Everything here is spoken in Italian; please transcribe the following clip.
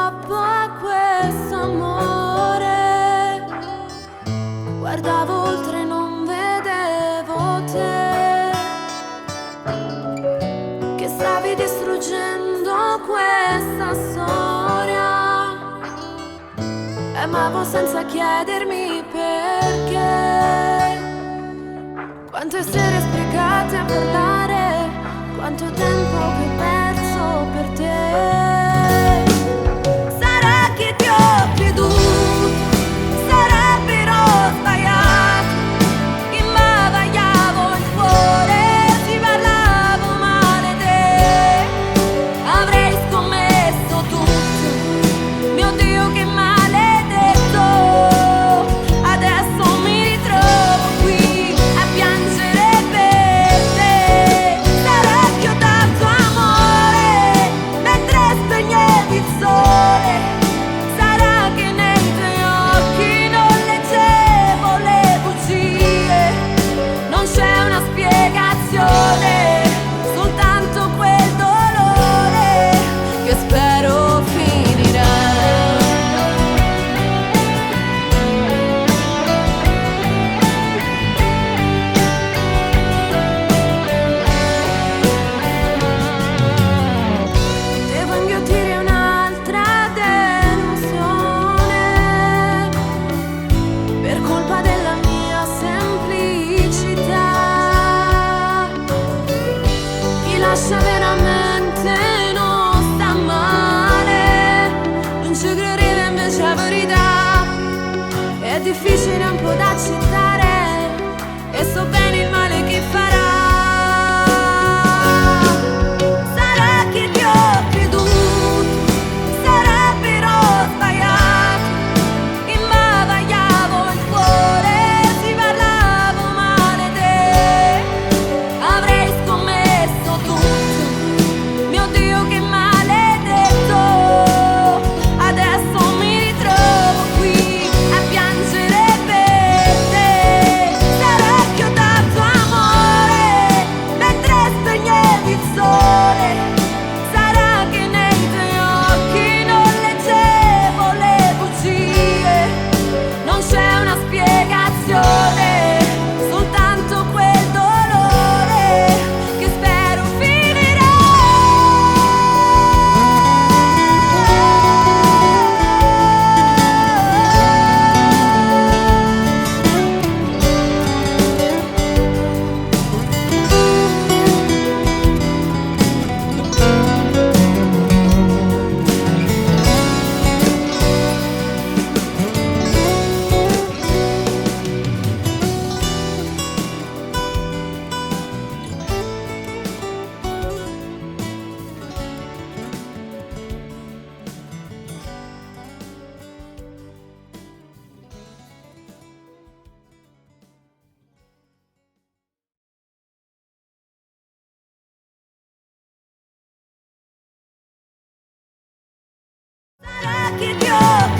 troppo a questo amore. Guardavo oltre, non vedevo te, che stavi distruggendo questa storia. Amavo senza chiedermi perché. Quante sere spiegate a parlare, quanto tempo che ho perso per te. Sarà che ti ho creduto, sarà però sbagliato. Imbavagliavo il cuore, ti parlavo male te. Avrei scommesso tutto, mio Dio che maledetto. Adesso mi ritrovo qui a piangere per te. Sarà che ho dato amore mentre spegnevi il sole. Sarà che nei tuoi occhi non leggevo le bugie. Non c'è una spiegazione, soltanto quel dolore che spero finirà. Devo inghiottire un'altra delusione per colpa della mia semplicità. Chi lascia veramente non sta male, non ci credere invece la verità. È difficile un po' da accettare e so bene il male che farà. Sarà che ti ho creduto, sarà però sbagliato. Imbavagliavo il cuore, ti parlavo male te. Avrei scommesso tutto, mio Dio che maledetto. Adesso mi ritrovo qui a piangere per te. Sarà che ho dato amore mentre spegnevi il sole. Sarà che nei tuoi occhi non leggevo le bugie. Non c'è una spiegazione, soltanto quel dolore che spero finirà. Sarà che ti ho